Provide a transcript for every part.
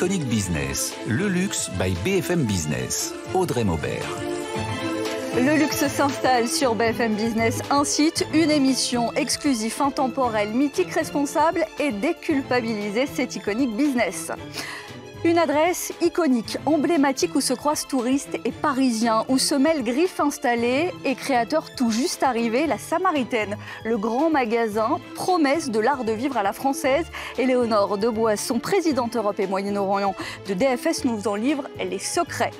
Iconic Business, le luxe by BFM Business. Audrey Maubert. Le luxe s'installe sur BFM Business, un site, une émission exclusive, intemporelle, mythique, responsable et déculpabilisée, c'est Iconic Business. Une adresse iconique, emblématique où se croisent touristes et parisiens, où se mêlent griffes installées et créateurs tout juste arrivés, la Samaritaine, le grand magasin, promesse de l'art de vivre à la française. Éléonore de Boisson, présidente Europe et Moyen-Orient de DFS, nous en livre les secrets.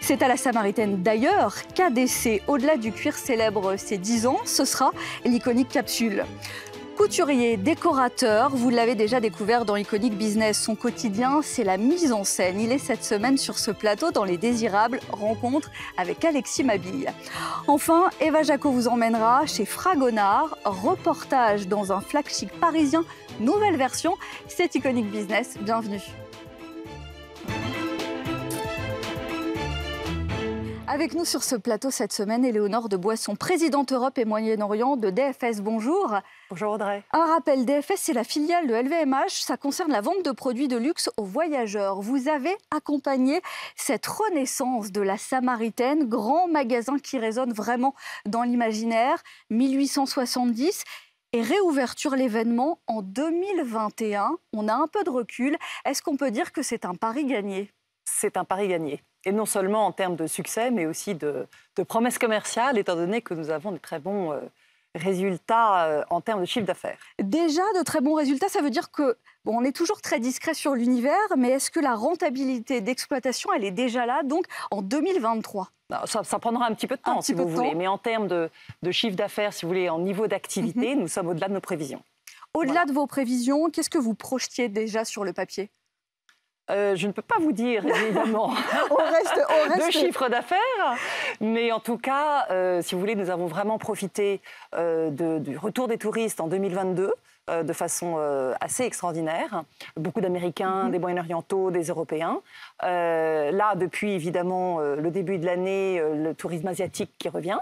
C'est à la Samaritaine d'ailleurs qu'ADC, au-delà du cuir, célèbre ses 10 ans. Ce sera l'iconique capsule. Couturier, décorateur, vous l'avez déjà découvert dans Iconic Business. Son quotidien, c'est la mise en scène. Il est cette semaine sur ce plateau dans Les Désirables, rencontre avec Alexis Mabille. Enfin, Eva Jaco vous emmènera chez Fragonard, reportage dans un flagship parisien, nouvelle version. C'est Iconic Business, bienvenue. Avec nous sur ce plateau cette semaine, Éléonore de Boisson, présidente Europe et Moyen-Orient de DFS. Bonjour. Bonjour Audrey. Un rappel, DFS, c'est la filiale de LVMH. Ça concerne la vente de produits de luxe aux voyageurs. Vous avez accompagné cette renaissance de la Samaritaine, grand magasin qui résonne vraiment dans l'imaginaire, 1870. Et réouverture l'événement en 2021. On a un peu de recul. Est-ce qu'on peut dire que c'est un pari gagné ? C'est un pari gagné. Et non seulement en termes de succès, mais aussi de promesses commerciales, étant donné que nous avons de très bons résultats en termes de chiffre d'affaires. Déjà, de très bons résultats, ça veut dire que on est toujours très discret sur l'univers, mais est-ce que la rentabilité d'exploitation, elle est déjà là, donc en 2023 ? Ça prendra un petit peu de temps, si vous voulez. Mais en termes de chiffre d'affaires, si vous voulez, en niveau d'activité, nous sommes au-delà de nos prévisions. Au-delà de vos prévisions, qu'est-ce que vous projetiez déjà sur le papier ? Je ne peux pas vous dire, évidemment, on reste de chiffre d'affaires. Mais en tout cas, si vous voulez, nous avons vraiment profité du retour des touristes en 2022 de façon assez extraordinaire. Beaucoup d'Américains, des Moyen-Orientaux, des Européens. Là, depuis, évidemment, le début de l'année, le tourisme asiatique qui revient.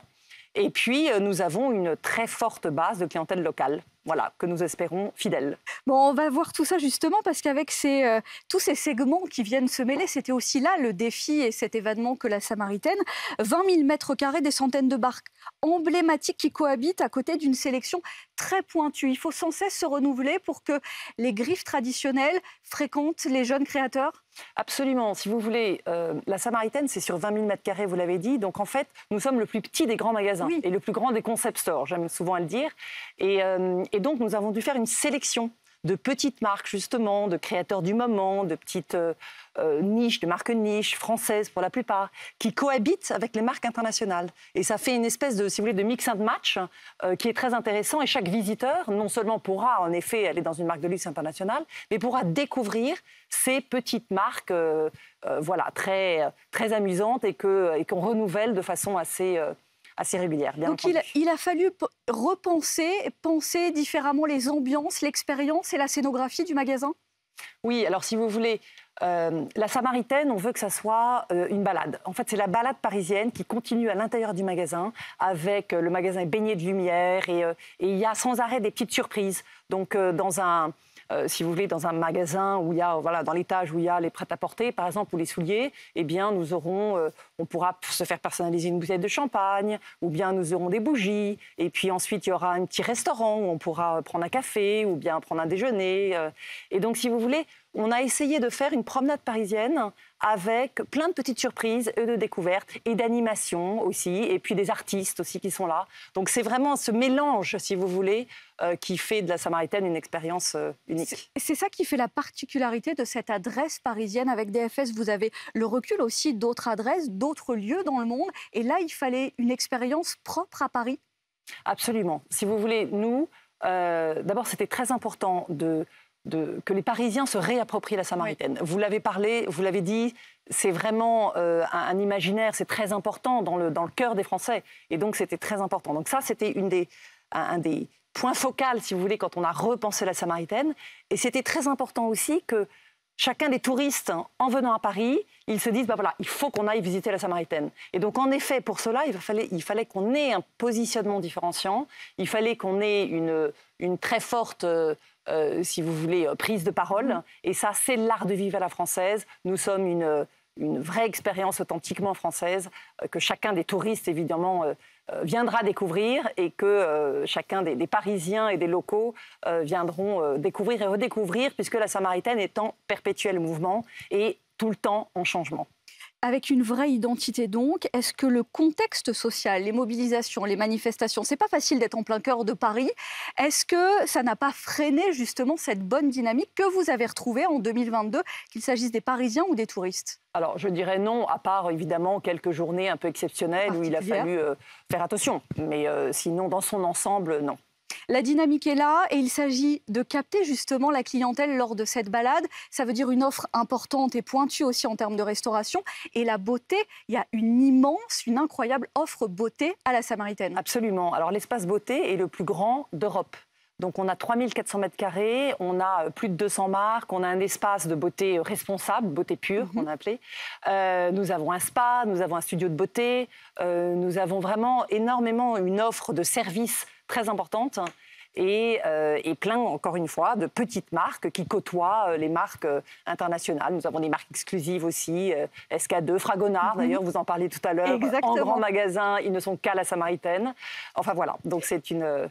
Et puis, nous avons une très forte base de clientèle locale. Voilà, que nous espérons fidèles. Bon, on va voir tout ça justement parce qu'avec tous ces segments qui viennent se mêler, c'était aussi là le défi et cet événement que la Samaritaine. 20 000 mètres carrés, des centaines de barques emblématiques qui cohabitent à côté d'une sélection très pointue. Il faut sans cesse se renouveler pour que les griffes traditionnelles fréquentent les jeunes créateurs. Absolument. Si vous voulez, la Samaritaine, c'est sur 20 000 mètres carrés, vous l'avez dit. Donc en fait, nous sommes le plus petit des grands magasins et le plus grand des concept stores, j'aime souvent à le dire. Et donc, nous avons dû faire une sélection de petites marques, justement, de créateurs du moment, de petites niches, de marques niches, françaises pour la plupart, qui cohabitent avec les marques internationales. Et ça fait une espèce de, si vous voulez, de mix and match qui est très intéressant. Et chaque visiteur, non seulement pourra, en effet, aller dans une marque de luxe internationale, mais pourra découvrir ces petites marques voilà, très, très amusantes et qu'on renouvelle de façon assez régulière. Bien Donc il a fallu penser différemment les ambiances, l'expérience et la scénographie du magasin ? Oui, alors si vous voulez, la Samaritaine, on veut que ça soit une balade. En fait, c'est la balade parisienne qui continue à l'intérieur du magasin, avec le magasin est baigné de lumière et il y a sans arrêt des petites surprises. Donc si vous voulez, dans un magasin où il y a, voilà, dans l'étage où il y a les prêt-à-porter, par exemple, ou les souliers, eh bien, on pourra se faire personnaliser une bouteille de champagne, ou bien nous aurons des bougies, et puis ensuite, il y aura un petit restaurant où on pourra prendre un café, ou bien prendre un déjeuner. Et donc, si vous voulez, on a essayé de faire une promenade parisienne avec plein de petites surprises et de découvertes et d'animations aussi, et puis des artistes aussi qui sont là. Donc c'est vraiment ce mélange, si vous voulez, qui fait de la Samaritaine une expérience unique. C'est ça qui fait la particularité de cette adresse parisienne. Avec DFS, vous avez le recul aussi d'autres adresses, d'autres lieux dans le monde. Et là, il fallait une expérience propre à Paris. Absolument. Si vous voulez, nous, d'abord, c'était très important que les Parisiens se réapproprient la Samaritaine. Oui. Vous l'avez parlé, vous l'avez dit, c'est vraiment un imaginaire, c'est très important dans le cœur des Français. Et donc, c'était très important. Donc ça, c'était un des points focaux, si vous voulez, quand on a repensé la Samaritaine. Et c'était très important aussi que chacun des touristes, en venant à Paris, ils se disent, voilà, il faut qu'on aille visiter la Samaritaine. Et donc, en effet, pour cela, il fallait qu'on ait un positionnement différenciant, il fallait qu'on ait une très forte si vous voulez, prise de parole. Et ça, c'est l'art de vivre à la française. Nous sommes une vraie expérience authentiquement française que chacun des touristes, évidemment, viendra découvrir et que chacun des Parisiens et des locaux viendront découvrir et redécouvrir, puisque la Samaritaine est en perpétuel mouvement et tout le temps en changement. Avec une vraie identité donc, est-ce que le contexte social, les mobilisations, les manifestations, c'est pas facile d'être en plein cœur de Paris, est-ce que ça n'a pas freiné justement cette bonne dynamique que vous avez retrouvée en 2022, qu'il s'agisse des Parisiens ou des touristes? Alors, je dirais non, à part évidemment quelques journées un peu exceptionnelles où il a fallu faire attention. Mais sinon, dans son ensemble, non. La dynamique est là et il s'agit de capter justement la clientèle lors de cette balade. Ça veut dire une offre importante et pointue aussi en termes de restauration. Et la beauté, il y a une incroyable offre beauté à la Samaritaine. Absolument. Alors l'espace beauté est le plus grand d'Europe. Donc on a 3400 mètres carrés, on a plus de 200 marques, on a un espace de beauté responsable, beauté pure, qu'on a appelé. Nous avons un spa, nous avons un studio de beauté, nous avons vraiment énormément une offre de services très importante et plein, encore une fois, de petites marques qui côtoient les marques internationales. Nous avons des marques exclusives aussi, SK2, Fragonard, d'ailleurs, vous en parliez tout à l'heure. En grand magasin, ils ne sont qu'à la Samaritaine. Enfin voilà, donc c'est une...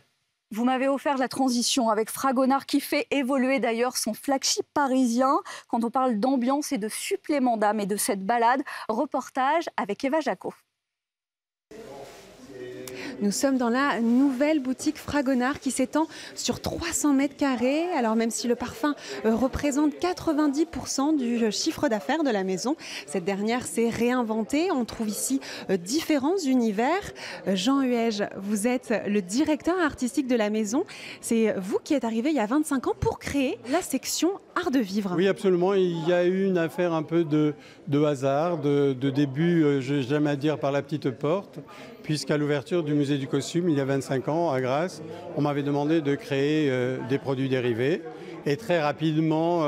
Vous m'avez offert la transition avec Fragonard qui fait évoluer d'ailleurs son flagship parisien. Quand on parle d'ambiance et de supplément d'âme et de cette balade, reportage avec Eva Jaco. Nous sommes dans la nouvelle boutique Fragonard qui s'étend sur 300 mètres carrés. Alors même si le parfum représente 90% du chiffre d'affaires de la maison, cette dernière s'est réinventée. On trouve ici différents univers. Jean Huège, vous êtes le directeur artistique de la maison. C'est vous qui êtes arrivé il y a 25 ans pour créer la section Art de Vivre. Oui, absolument. Il y a eu une affaire un peu de hasard, de début, j'aime à dire, par la petite porte. Puisqu'à l'ouverture du musée du costume, il y a 25 ans, à Grasse, on m'avait demandé de créer des produits dérivés et très rapidement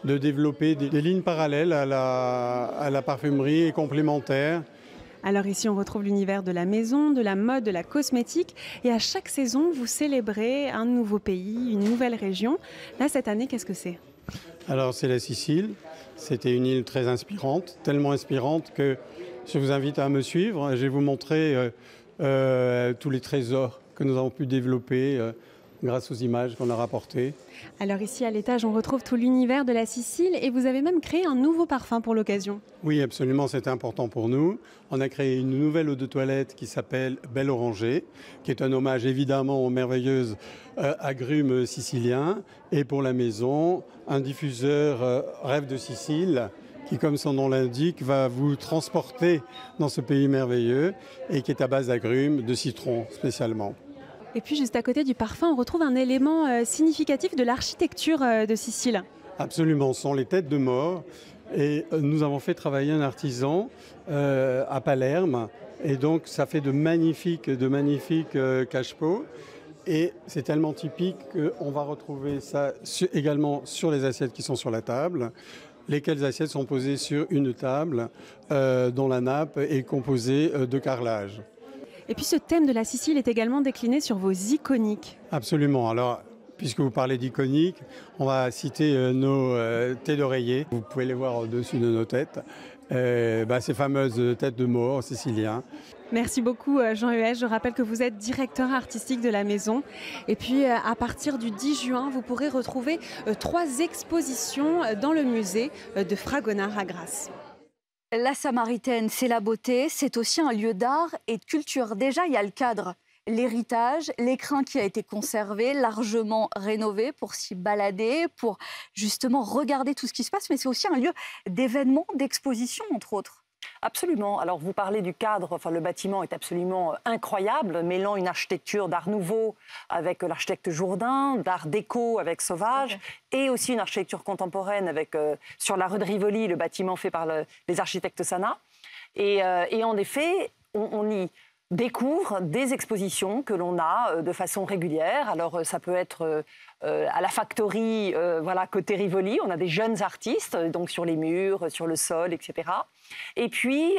de développer des lignes parallèles à la parfumerie et complémentaires. Alors ici, on retrouve l'univers de la maison, de la mode, de la cosmétique. Et à chaque saison, vous célébrez un nouveau pays, une nouvelle région. Là, cette année, qu'est-ce que c'est ? Alors, c'est la Sicile. C'était une île très inspirante, tellement inspirante que je vous invite à me suivre. Je vais vous montrer tous les trésors que nous avons pu développer grâce aux images qu'on a rapportées. Alors ici, à l'étage, on retrouve tout l'univers de la Sicile et vous avez même créé un nouveau parfum pour l'occasion. Oui, absolument, c'était important pour nous. On a créé une nouvelle eau de toilette qui s'appelle Belle Orangée, qui est un hommage évidemment aux merveilleuses agrumes siciliens. Et pour la maison, un diffuseur Rêve de Sicile, qui, comme son nom l'indique, va vous transporter dans ce pays merveilleux et qui est à base d'agrumes, de citron spécialement. Et puis, juste à côté du parfum, on retrouve un élément significatif de l'architecture de Sicile. Absolument, ce sont les têtes de mort. Et nous avons fait travailler un artisan à Palerme. Et donc, ça fait de magnifiques cache-pots. Et c'est tellement typique qu'on va retrouver ça également sur les assiettes qui sont sur la table. Lesquelles assiettes sont posées sur une table dont la nappe est composée de carrelage. Et puis ce thème de la Sicile est également décliné sur vos iconiques. Absolument. Alors, puisque vous parlez d'iconiques, on va citer nos thés d'oreiller. Vous pouvez les voir au-dessus de nos têtes. Ces fameuses têtes de mort siciliens. Merci beaucoup Jean Huège. Je rappelle que vous êtes directeur artistique de la maison. Et puis à partir du 10 juin, vous pourrez retrouver 3 expositions dans le musée de Fragonard à Grasse. La Samaritaine, c'est la beauté, c'est aussi un lieu d'art et de culture. Déjà, il y a le cadre, l'héritage, l'écrin qui a été conservé, largement rénové pour s'y balader, pour justement regarder tout ce qui se passe. Mais c'est aussi un lieu d'événements, d'exposition, entre autres. Absolument. Alors, vous parlez du cadre. Enfin, le bâtiment est absolument incroyable, mêlant une architecture d'art nouveau avec l'architecte Jourdain, d'art déco avec Sauvage, et aussi une architecture contemporaine avec, sur la rue de Rivoli, le bâtiment fait par les architectes Sana. Et en effet, on y découvre des expositions que l'on a de façon régulière. Alors, ça peut être à la Factory, côté Rivoli. On a des jeunes artistes, donc sur les murs, sur le sol, etc. Et puis,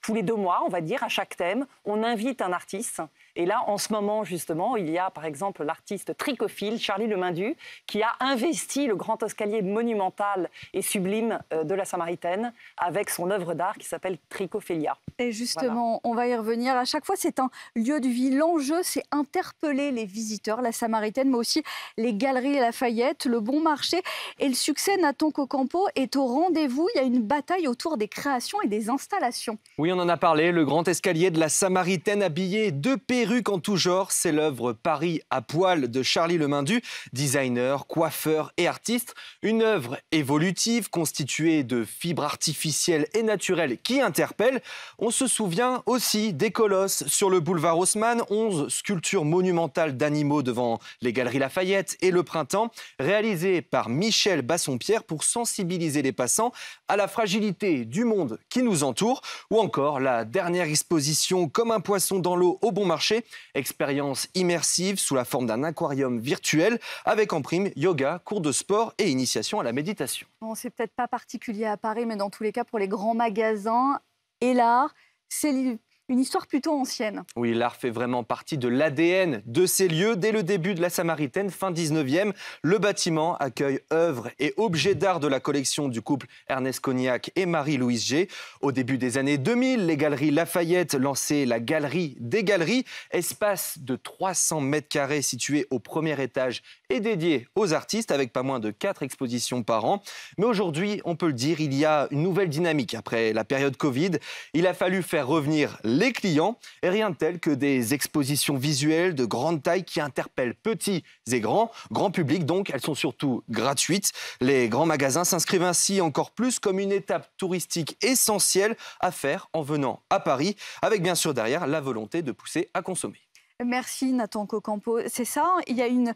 tous les 2 mois, on va dire, à chaque thème, on invite un artiste Et là, en ce moment, justement, il y a par exemple l'artiste tricophile Charlie Lemindu qui a investi le grand escalier monumental et sublime de la Samaritaine avec son œuvre d'art qui s'appelle Tricophilia. Et justement, on va y revenir. À chaque fois, c'est un lieu de vie. L'enjeu, c'est interpeller les visiteurs, la Samaritaine, mais aussi les galeries Lafayette, le Bon Marché. Et le succès Nathan Cocampo est au rendez-vous. Il y a une bataille autour des créations et des installations. Oui, on en a parlé. Le grand escalier de la Samaritaine habillé de perruques en tout genre. C'est l'œuvre Paris à poil de Charlie Lemindu, designer, coiffeur et artiste. Une œuvre évolutive constituée de fibres artificielles et naturelles qui interpelle. On se souvient aussi des colosses sur le boulevard Haussmann, 11 sculptures monumentales d'animaux devant les galeries Lafayette et le Printemps, réalisées par Michel Bassompierre pour sensibiliser les passants à la fragilité du monde qui nous entoure, ou encore la dernière exposition Comme un poisson dans l'eau au Bon Marché, expérience immersive sous la forme d'un aquarium virtuel avec en prime yoga, cours de sport et initiation à la méditation. Bon, c'est peut-être pas particulier à Paris, mais dans tous les cas, pour les grands magasins et l'art, c'est une histoire plutôt ancienne. Oui, l'art fait vraiment partie de l'ADN de ces lieux. Dès le début de la Samaritaine, fin 19e, le bâtiment accueille œuvres et objets d'art de la collection du couple Ernest Cognac et Marie-Louise G. Au début des années 2000, les galeries Lafayette lançaient la Galerie des Galeries, espace de 300 mètres carrés situé au premier étage et dédié aux artistes avec pas moins de 4 expositions par an. Mais aujourd'hui, on peut le dire, il y a une nouvelle dynamique. Après la période Covid, il a fallu faire revenir les clients et rien de tel que des expositions visuelles de grande taille qui interpellent petits et grands, grand public donc. Elles sont surtout gratuites. Les grands magasins s'inscrivent ainsi encore plus comme une étape touristique essentielle à faire en venant à Paris, avec bien sûr derrière la volonté de pousser à consommer. Merci Nathan Cocampo. C'est ça, il y a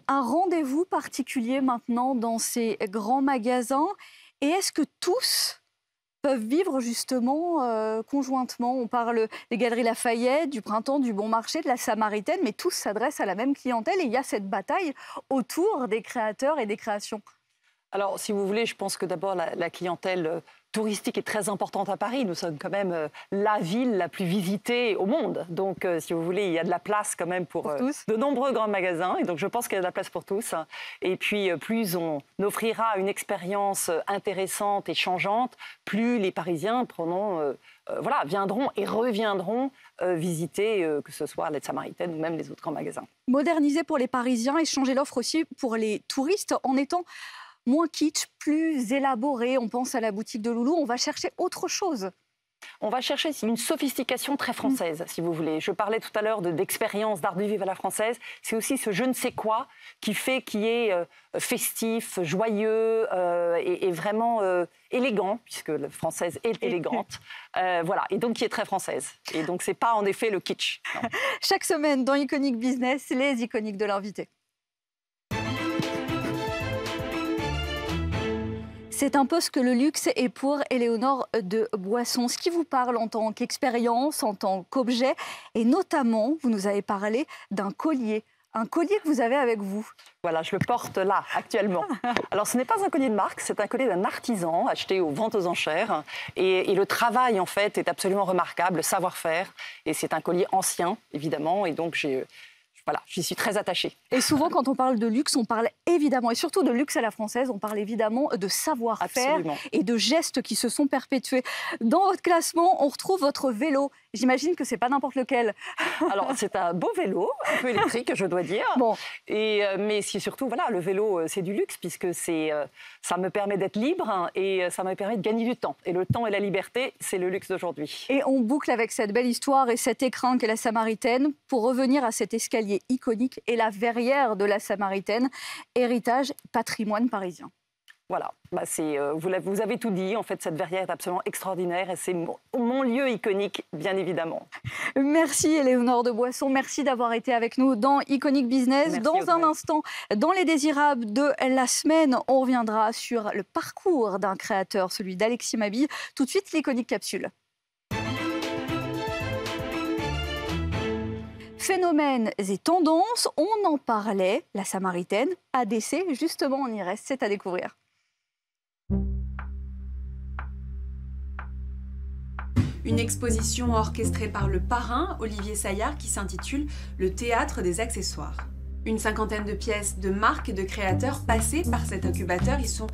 un rendez-vous particulier maintenant dans ces grands magasins. Et est-ce que tous peuvent vivre justement conjointement? On parle des Galeries Lafayette, du Printemps, du Bon Marché, de la Samaritaine, mais tous s'adressent à la même clientèle et il y a cette bataille autour des créateurs et des créations. Alors, si vous voulez, je pense que d'abord, la clientèle touristique est très importante à Paris. Nous sommes quand même la ville la plus visitée au monde. Donc, si vous voulez, il y a de la place quand même pour de nombreux grands magasins. Et donc, je pense qu'il y a de la place pour tous. Et puis, plus on offrira une expérience intéressante et changeante, plus les Parisiens viendront et reviendront visiter, que ce soit l'aide Samaritaine ou même les autres grands magasins. Moderniser pour les Parisiens et changer l'offre aussi pour les touristes en étant moins kitsch, plus élaboré. On pense à la boutique de Loulou, on va chercher autre chose. On va chercher une sophistication très française, si vous voulez. Je parlais tout à l'heure d'expérience d'art de vivre à la française. C'est aussi ce je ne sais quoi qui est festif, joyeux et vraiment élégant, puisque la française est élégante. Voilà, et donc qui est très française. Et donc, ce n'est pas en effet le kitsch. Non. Chaque semaine, dans Iconic Business, les iconiques de l'invité. C'est un peu ce que le luxe est pour Éléonore de Boisson. Ce qui vous parle en tant qu'expérience, en tant qu'objet, et notamment, vous nous avez parlé d'un collier. Un collier que vous avez avec vous. Voilà, je le porte là, actuellement. Alors, ce n'est pas un collier de marque, c'est un collier d'un artisan acheté aux ventes aux enchères. Et le travail, en fait, est absolument remarquable, le savoir-faire. Et c'est un collier ancien, évidemment. Et donc, j'y suis très attachée. Et souvent, quand on parle de luxe, on parle évidemment, et surtout de luxe à la française, on parle évidemment de savoir-faire et de gestes qui se sont perpétués. Dans votre classement, on retrouve votre vélo. J'imagine que ce n'est pas n'importe lequel. Alors, c'est un beau vélo, un peu électrique, je dois dire. Bon. Mais surtout, voilà, le vélo, c'est du luxe, puisque ça me permet d'être libre et ça me permet de gagner du temps. Et le temps et la liberté, c'est le luxe d'aujourd'hui. Et on boucle avec cette belle histoire et cet écrin qu'est la Samaritaine pour revenir à cet escalier iconique et la verrière de la Samaritaine, héritage patrimoine parisien. Voilà, vous avez tout dit. En fait, cette verrière est absolument extraordinaire et c'est mon lieu iconique, bien évidemment. Merci Éléonore de Boisson, merci d'avoir été avec nous dans Iconic Business. Merci, dans un instant, dans les désirables de la semaine, on reviendra sur le parcours d'un créateur, celui d'Alexis Mabille. Tout de suite, l'Iconic Capsule. Phénomènes et tendances, on en parlait, la Samaritaine, ADC, justement on y reste, c'est à découvrir. Une exposition orchestrée par le parrain, Olivier Saillard, qui s'intitule « Le théâtre des accessoires ». Une cinquantaine de pièces de marques et de créateurs passés par cet incubateur y sont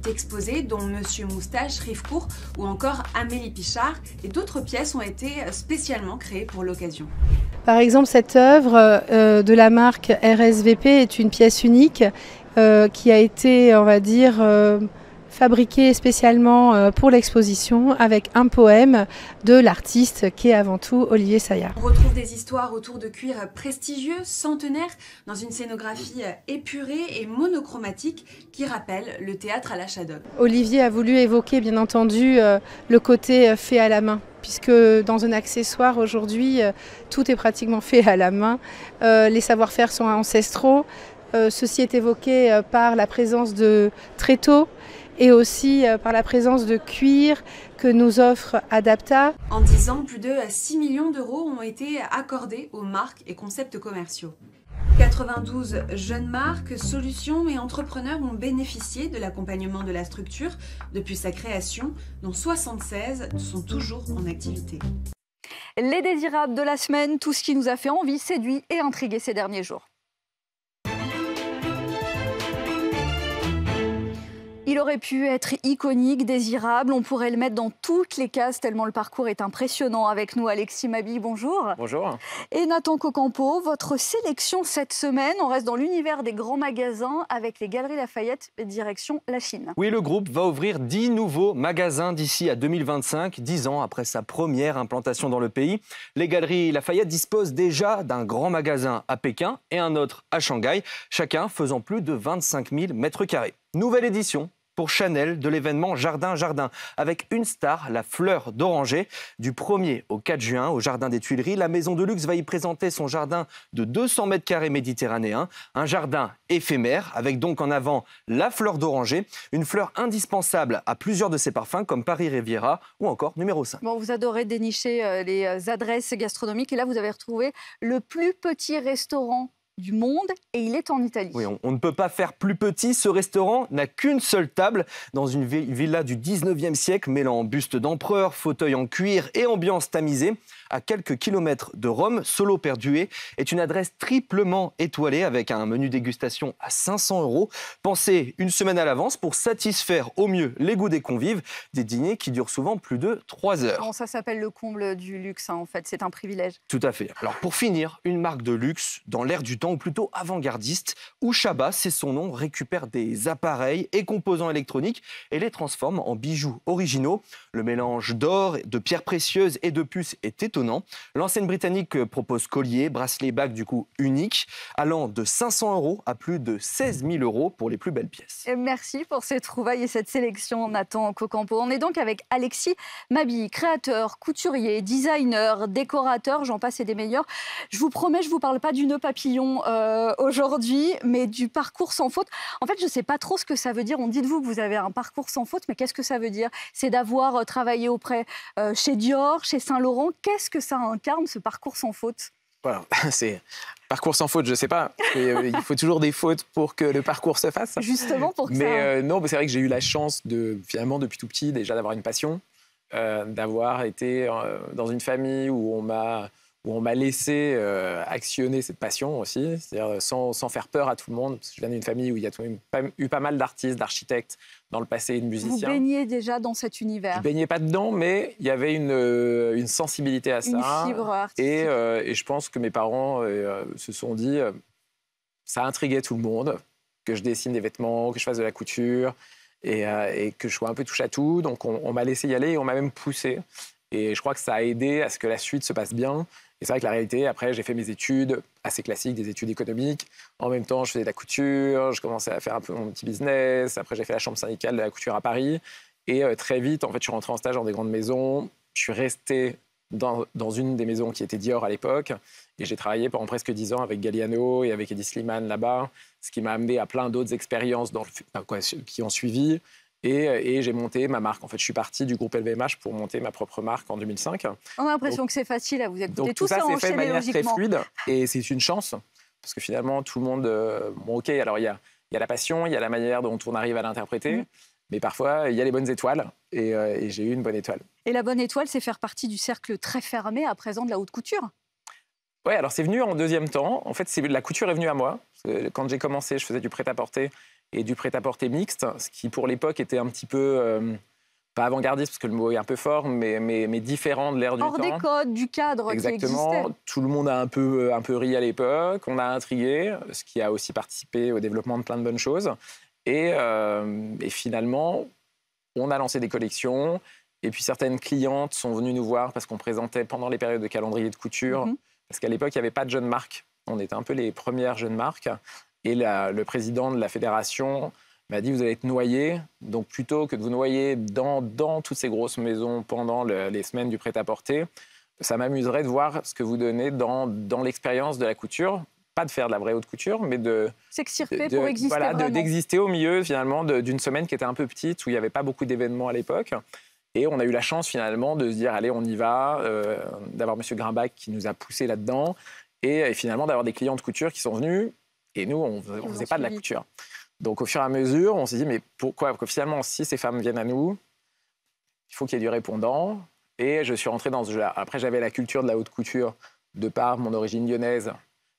exposées, dont Monsieur Moustache, Rivecourt ou encore Amélie Pichard. Et d'autres pièces ont été spécialement créées pour l'occasion. Par exemple, cette œuvre de la marque RSVP est une pièce unique qui a été, on va dire, fabriquée spécialement pour l'exposition avec un poème de l'artiste qui est avant tout Olivier Saillard. On retrouve des histoires autour de cuir prestigieux, centenaires, dans une scénographie épurée et monochromatique qui rappelle le théâtre à la Shadog. Olivier a voulu évoquer bien entendu le côté fait à la main, puisque dans un accessoire aujourd'hui, tout est pratiquement fait à la main. Les savoir-faire sont ancestraux. Ceci est évoqué par la présence de tréteaux et aussi par la présence de cuir que nous offre Adapta. En 10 ans, plus de 6 millions d'euros ont été accordés aux marques et concepts commerciaux. 92 jeunes marques, solutions et entrepreneurs ont bénéficié de l'accompagnement de la structure depuis sa création, dont 76 sont toujours en activité. Les désirables de la semaine, tout ce qui nous a fait envie, séduit et intrigué ces derniers jours. Il aurait pu être iconique, désirable, on pourrait le mettre dans toutes les cases tellement le parcours est impressionnant. Avec nous, Alexis Mabille, bonjour. Bonjour. Et Nathan Cocampo, votre sélection cette semaine, on reste dans l'univers des grands magasins avec les Galeries Lafayette et direction la Chine. Oui, le groupe va ouvrir 10 nouveaux magasins d'ici à 2025, 10 ans après sa première implantation dans le pays. Les Galeries Lafayette disposent déjà d'un grand magasin à Pékin et un autre à Shanghai, chacun faisant plus de 25 000 mètres carrés. Nouvelle édition pour Chanel de l'événement Jardin Jardin, avec une star, la fleur d'oranger. Du 1er au 4 juin, au Jardin des Tuileries, la maison de luxe va y présenter son jardin de 200 mètres carrés méditerranéen. Un jardin éphémère, avec donc en avant la fleur d'oranger, une fleur indispensable à plusieurs de ses parfums, comme Paris Riviera ou encore numéro 5. Bon, vous adorez dénicher les adresses gastronomiques, et là, vous avez retrouvé le plus petit restaurant du monde et il est en Italie. Oui, on ne peut pas faire plus petit. Ce restaurant n'a qu'une seule table dans une villa du 19e siècle mêlant buste d'empereur, fauteuil en cuir et ambiance tamisée. À quelques kilomètres de Rome, Solo Perdué est une adresse triplement étoilée avec un menu dégustation à 500 €. Pensé une semaine à l'avance pour satisfaire au mieux les goûts des convives. Des dîners qui durent souvent plus de 3 heures. Bon, ça s'appelle le comble du luxe, hein, en fait. C'est un privilège. Tout à fait. Alors pour finir, une marque de luxe dans l'air du temps, ou plutôt avant-gardiste, où Shabba, c'est son nom, récupère des appareils et composants électroniques et les transforme en bijoux originaux. Le mélange d'or, de pierres précieuses et de puces est étonnant. L'enseigne britannique propose colliers, bracelets, bagues du coup uniques, allant de 500 € à plus de 16 000 € pour les plus belles pièces. Et merci pour ces trouvailles et cette sélection, Nathan Cocampo. On est donc avec Alexis Mabille, créateur, couturier, designer, décorateur, j'en passe et des meilleurs. Je vous promets, je ne vous parle pas du nœud papillon aujourd'hui, mais du parcours sans faute. En fait, je ne sais pas trop ce que ça veut dire. On dit de vous que vous avez un parcours sans faute, mais qu'est-ce que ça veut dire? C'est d'avoir travaillé auprès chez Dior, chez Saint-Laurent. Qu'est-ce que ça incarne, ce parcours sans faute? Voilà, c'est parcours sans faute, je ne sais pas. Il faut toujours des fautes pour que le parcours se fasse. Justement pour que mais ça... non, c'est vrai que j'ai eu la chance finalement depuis tout petit déjà d'avoir une passion, d'avoir été dans une famille où on m'a laissé actionner cette passion aussi, c'est-à-dire sans faire peur à tout le monde. Parce que je viens d'une famille où il y a eu pas mal d'artistes, d'architectes dans le passé et de musiciens. Vous baignez déjà dans cet univers? Je ne baignais pas dedans, mais il y avait une sensibilité à ça. Une fibre artistique. Et je pense que mes parents se sont dit, ça intriguait tout le monde, que je dessine des vêtements, que je fasse de la couture et que je sois un peu touche à tout. Donc on m'a laissé y aller et on m'a même poussé. Et je crois que ça a aidé à ce que la suite se passe bien. Et c'est vrai que la réalité, après, j'ai fait mes études assez classiques, des études économiques. En même temps, je faisais de la couture, je commençais à faire un peu mon petit business. Après, j'ai fait la chambre syndicale de la couture à Paris. Et très vite, en fait, je suis rentré en stage dans des grandes maisons. Je suis resté dans une des maisons qui était Dior à l'époque. Et j'ai travaillé pendant presque 10 ans avec Galliano et avec Eddie Slimane là-bas, ce qui m'a amené à plein d'autres expériences qui ont suivi. Et j'ai monté ma marque. En fait, je suis parti du groupe LVMH pour monter ma propre marque en 2005. On a l'impression que c'est facile à vous écouter. Donc tout ça s'est fait de manière logiquement. très fluide. Et c'est une chance, parce que finalement, tout le monde... bon, OK, alors il y a la passion, il y a la manière dont on arrive à l'interpréter. Mais parfois, il y a les bonnes étoiles et j'ai eu une bonne étoile. Et la bonne étoile, c'est faire partie du cercle très fermé à présent de la haute couture. Oui, alors c'est venu en deuxième temps. En fait, la couture est venue à moi. Quand j'ai commencé, je faisais du prêt-à-porter et du prêt-à-porter mixte, ce qui pour l'époque était un petit peu, pas avant-gardiste parce que le mot est un peu fort, mais différent de l'ère du temps. Hors des codes, du cadre qui existait. Exactement. Tout le monde a un peu ri à l'époque, on a intrigué, ce qui a aussi participé au développement de plein de bonnes choses. Et finalement, on a lancé des collections. Et puis certaines clientes sont venues nous voir parce qu'on présentait pendant les périodes de calendrier de couture. Parce qu'à l'époque, il n'y avait pas de jeunes marques. On était un peu les premières jeunes marques. Et le président de la fédération m'a dit, vous allez être noyés. Donc plutôt que de vous noyer dans toutes ces grosses maisons pendant les semaines du prêt-à-porter, ça m'amuserait de voir ce que vous donnez dans l'expérience de la couture. Pas de faire de la vraie haute couture, mais s'extirper pour exister vraiment. D'exister au milieu finalement d'une semaine qui était un peu petite, où il n'y avait pas beaucoup d'événements à l'époque. Et on a eu la chance finalement de se dire, allez, on y va, d'avoir M. Grimbach qui nous a poussé là-dedans, et finalement d'avoir des clients de couture qui sont venus, et nous, on ne faisait pas de la couture. Donc au fur et à mesure, on s'est dit, mais pourquoi? Parce que finalement, si ces femmes viennent à nous, il faut qu'il y ait du répondant. Et je suis rentré dans ce jeu-là. Après, j'avais la culture de la haute couture de par mon origine lyonnaise,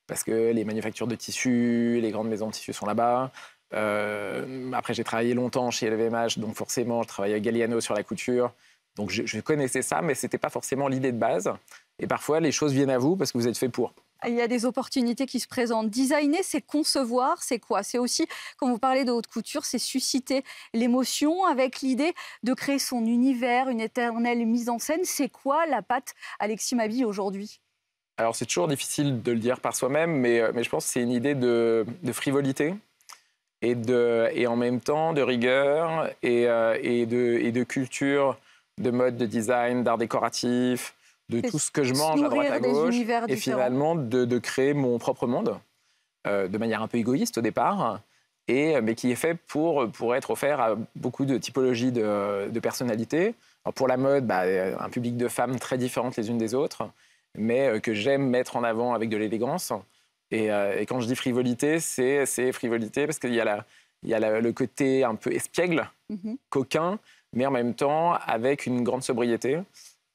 parce que les manufactures de tissus, les grandes maisons de tissus sont là-bas. Après, j'ai travaillé longtemps chez LVMH, donc forcément, je travaillais à Galliano sur la couture. Donc, je connaissais ça, mais ce n'était pas forcément l'idée de base. Et parfois, les choses viennent à vous parce que vous êtes fait pour. Il y a des opportunités qui se présentent. Designer, c'est concevoir, c'est quoi? C'est aussi, quand vous parlez de haute couture, c'est susciter l'émotion avec l'idée de créer son univers, une éternelle mise en scène. C'est quoi la patte Alexis Mabille aujourd'hui? Alors, c'est toujours difficile de le dire par soi-même, mais je pense que c'est une idée de frivolité et en même temps de rigueur et de culture, de mode, de design, d'art décoratif, de tout ce que je mange à droite à gauche. Et finalement, de créer mon propre monde de manière un peu égoïste au départ, mais qui est fait pour être offert à beaucoup de typologies de personnalités. Alors pour la mode, un public de femmes très différentes les unes des autres, mais que j'aime mettre en avant avec de l'élégance. Et quand je dis frivolité, c'est frivolité parce qu'il y a, le côté un peu espiègle, coquin, mais en même temps avec une grande sobriété.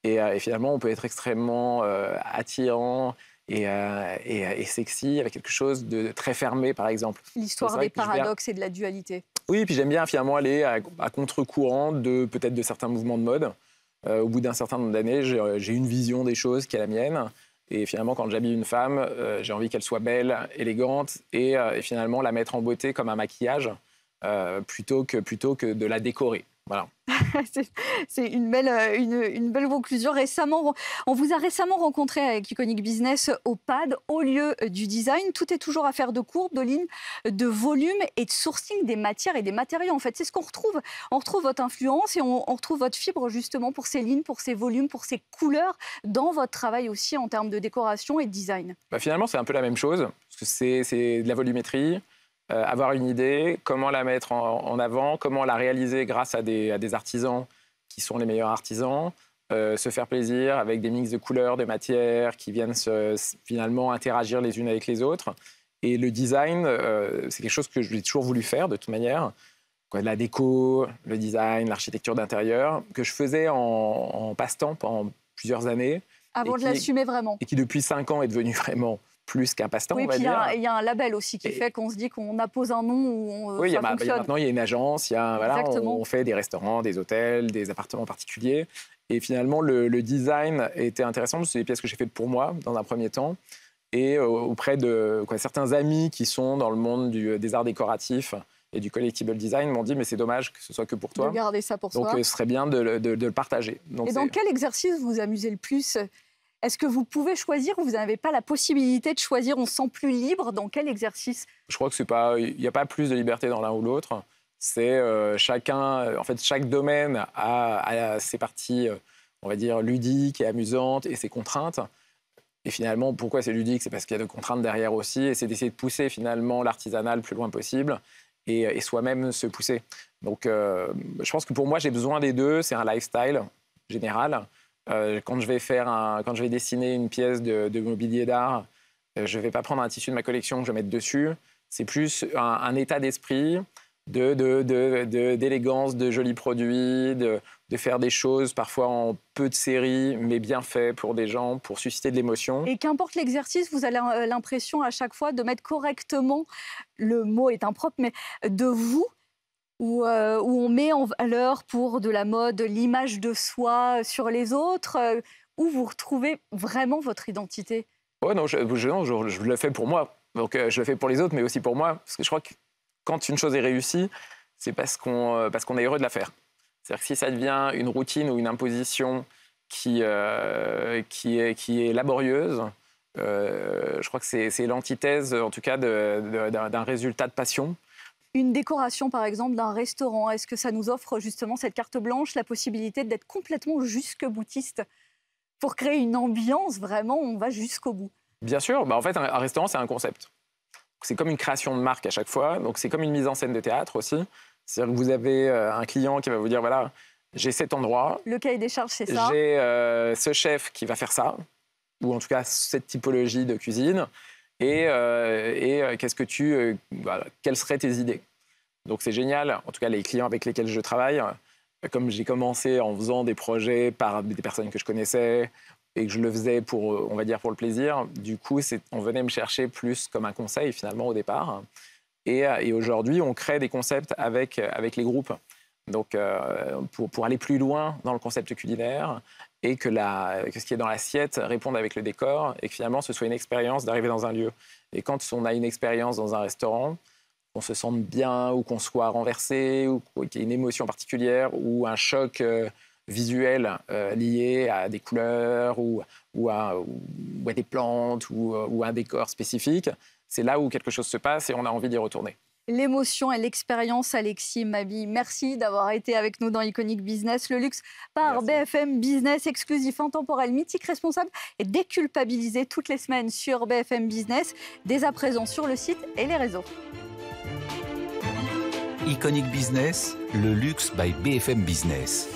Et finalement, on peut être extrêmement attirant et sexy avec quelque chose de très fermé, par exemple. L'histoire des paradoxes et de la dualité. Oui, puis j'aime bien finalement aller à contre-courant peut-être de certains mouvements de mode. Au bout d'un certain nombre d'années, j'ai une vision des choses qui est la mienne. Et finalement, quand j'habille une femme, j'ai envie qu'elle soit belle, élégante, et finalement la mettre en beauté comme un maquillage, plutôt que de la décorer. Voilà. C'est une belle conclusion. On vous a récemment rencontré avec Iconic Business au PAD, au lieu du design. Tout est toujours affaire de courbes, de lignes, de volume et de sourcing des matières et des matériaux. En fait, c'est ce qu'on retrouve. On retrouve votre influence et on retrouve votre fibre justement pour ces lignes, pour ces volumes, pour ces couleurs dans votre travail aussi en termes de décoration et de design. Finalement, c'est un peu la même chose, parce que c'est de la volumétrie. Avoir une idée, comment la mettre en avant, comment la réaliser grâce à des artisans qui sont les meilleurs artisans, se faire plaisir avec des mix de couleurs, de matières qui viennent finalement interagir les unes avec les autres. Et le design, c'est quelque chose que j'ai toujours voulu faire de toute manière. La déco, le design, l'architecture d'intérieur, que je faisais en passe-temps pendant plusieurs années. Avant de l'assumer vraiment. Et qui depuis 5 ans est devenu vraiment plus qu'un passe-temps, oui, on va dire. Il y a un label aussi qui fait qu'on se dit qu'on appose un nom où ça fonctionne. Maintenant, il y a une agence, on fait des restaurants, des hôtels, des appartements particuliers. Et finalement, le design était intéressant, parce que c'est des pièces que j'ai faites pour moi, dans un premier temps, et auprès de certains amis qui sont dans le monde des arts décoratifs et du collectible design m'ont dit, mais c'est dommage que ce soit que pour toi. De garder ça pour soi. Donc, ce serait bien de le partager. Donc, et dans quel exercice vous vous amusez le plus ? Est-ce que vous pouvez choisir ou vous n'avez pas la possibilité de choisir? On se sent plus libre dans quel exercice? Je crois que il n'y a pas plus de liberté dans l'un ou l'autre. C'est chaque domaine a ses parties, on va dire, ludiques et amusantes et ses contraintes. Et finalement, pourquoi c'est ludique? C'est parce qu'il y a de contraintes derrière aussi. Et c'est d'essayer de pousser finalement l'artisanat le plus loin possible et soi-même se pousser. Donc, je pense que pour moi, j'ai besoin des deux. C'est un lifestyle général. Quand je vais dessiner une pièce de mobilier d'art, je ne vais pas prendre un tissu de ma collection que je vais mettre dessus. C'est plus un état d'esprit d'élégance, de jolis produits, de faire des choses parfois en peu de séries, mais bien fait pour des gens, pour susciter de l'émotion. Et qu'importe l'exercice, vous avez l'impression à chaque fois de mettre correctement, le mot est impropre, mais de vous, où on met en valeur pour de la mode l'image de soi sur les autres, où vous retrouvez vraiment votre identité. Oh non, je le fais pour moi. Donc je le fais pour les autres, mais aussi pour moi. Parce que je crois que quand une chose est réussie, c'est parce qu'on est heureux de la faire. C'est-à-dire que si ça devient une routine ou une imposition qui est laborieuse, je crois que c'est l'antithèse, en tout cas, d'un résultat de passion. Une décoration, par exemple, d'un restaurant, est-ce que ça nous offre justement cette carte blanche, la possibilité d'être complètement jusque-boutiste pour créer une ambiance, vraiment, on va jusqu'au bout? Bien sûr. En fait, un restaurant, c'est un concept. C'est comme une création de marque à chaque fois. Donc, c'est comme une mise en scène de théâtre aussi. C'est-à-dire que vous avez un client qui va vous dire, voilà, j'ai cet endroit. Le cahier des charges, c'est ça. J'ai ce chef qui va faire ça, ou en tout cas cette typologie de cuisine. Et qu'est-ce que quelles seraient tes idées? Donc, c'est génial. En tout cas, les clients avec lesquels je travaille, comme j'ai commencé en faisant des projets par des personnes que je connaissais et que je le faisais pour, on va dire, pour le plaisir, du coup, on venait me chercher plus comme un conseil, finalement, au départ. Et aujourd'hui, on crée des concepts avec les groupes. Donc, pour aller plus loin dans le concept culinaire et que ce qui est dans l'assiette réponde avec le décor et que finalement, ce soit une expérience d'arriver dans un lieu. Et quand on a une expérience dans un restaurant, qu'on se sente bien ou qu'on soit renversé ou qu'il y ait une émotion particulière ou un choc visuel lié à des couleurs ou à des plantes ou à un décor spécifique, c'est là où quelque chose se passe et on a envie d'y retourner. L'émotion et l'expérience, Alexis Mabi. Merci d'avoir été avec nous dans Iconic Business. Le luxe par BFM Business, exclusif, intemporel, mythique, responsable et déculpabilisé toutes les semaines sur BFM Business, dès à présent sur le site et les réseaux. Iconic Business, le luxe by BFM Business.